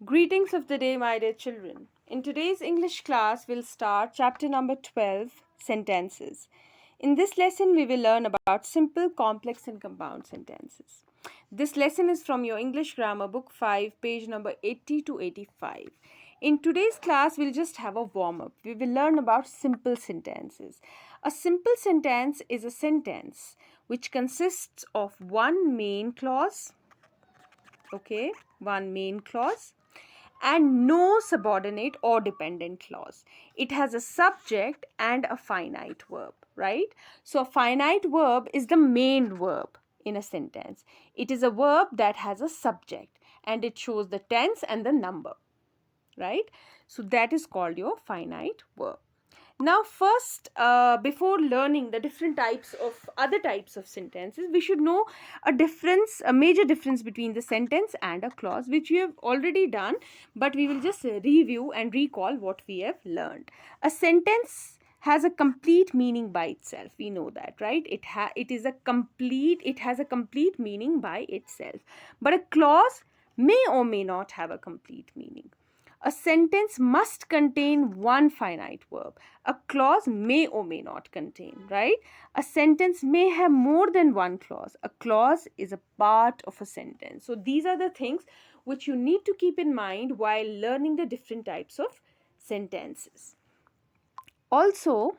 Greetings of the day, my dear children. In today's English class, we'll start chapter number 12, Sentences. In this lesson, we will learn about simple, complex, and compound sentences. This lesson is from your English Grammar Book 5, page number 80 to 85. In today's class, we'll just have a warm up. We will learn about simple sentences. A simple sentence is a sentence which consists of one main clause, one main clause, and no subordinate or dependent clause. It has a subject and a finite verb, right? So a finite verb is the main verb in a sentence. It is a verb that has a subject and it shows the tense and the number, right? So that is called your finite verb. Now first, before learning the different types of other types of sentences, we should know a major difference between the sentence and a clause, which we have already done, but we will just review and recall what we have learned. A sentence has a complete meaning by itself. We know that, right? It has a complete meaning by itself. But a clause may or may not have a complete meaning. A sentence must contain one finite verb. A clause may or may not contain, right? A sentence may have more than one clause. A clause is a part of a sentence. So these are the things which you need to keep in mind while learning the different types of sentences. Also,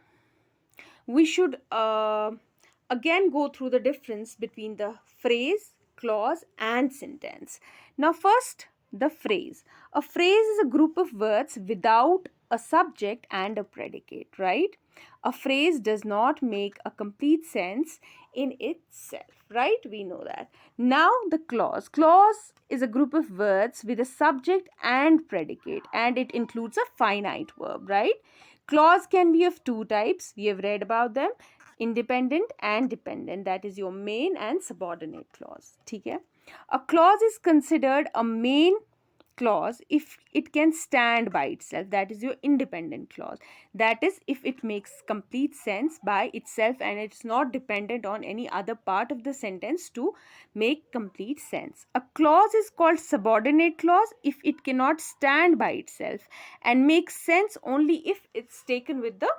we should again go through the difference between the phrase, clause, and sentence. Now first, the phrase. A phrase is a group of words without a subject and a predicate, right? A phrase does not make a complete sense in itself, right? We know that. Now the clause. Clause is a group of words with a subject and predicate, and it includes a finite verb, right? Clause can be of two types. We have read about them. Independent and dependent. That is your main and subordinate clause. Okay? A clause is considered a main clause if it can stand by itself. That is your independent clause. That is if it makes complete sense by itself and it's not dependent on any other part of the sentence to make complete sense. A clause is called subordinate clause if it cannot stand by itself and makes sense only if it's taken with the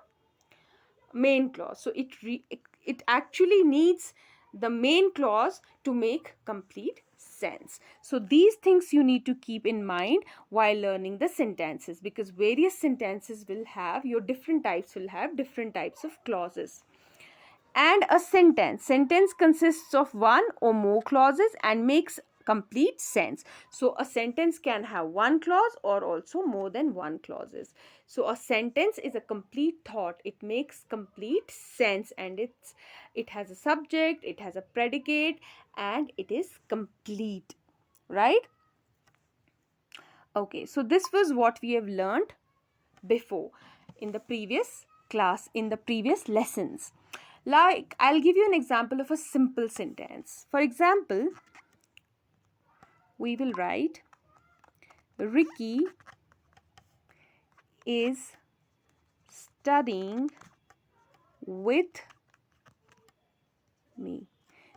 main clause. So it actually needs the main clause to make complete sense. So these things you need to keep in mind while learning the sentences, because various sentences will have different types of clauses. And a sentence consists of one or more clauses and makes complete sense. So a sentence can have one clause or also more than one clauses. So a sentence is a complete thought. It makes complete sense and it has a subject, it has a predicate, and it is complete, right? Okay, so this was what we have learned before in the previous class, in the previous lessons. Like, I'll give you an example of a simple sentence. For example, we will write, Ricky is studying with me.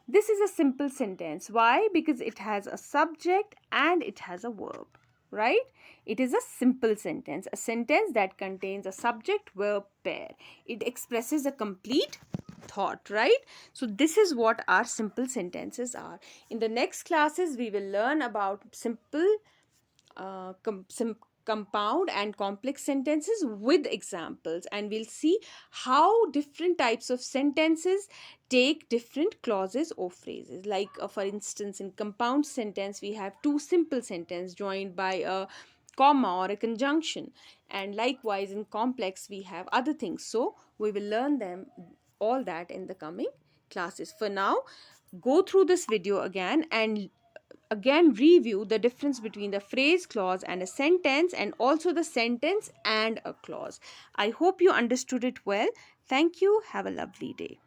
This is a simple sentence. Why? Because it has a subject and it has a verb, right? It is a simple sentence, a sentence that contains a subject-verb pair. It expresses a complete thought, right? So this is what our simple sentences are. In the next classes, we will learn about simple, compound and complex sentences with examples, and we'll see how different types of sentences take different clauses or phrases. Like for instance, in compound sentence we have two simple sentences joined by a comma or a conjunction, and likewise in complex we have other things. So we will learn them all that in the coming classes. For now, go through this video again and again review the difference between the phrase, clause, and a sentence, and also the sentence and a clause. I hope you understood it well. Thank you. Have a lovely day.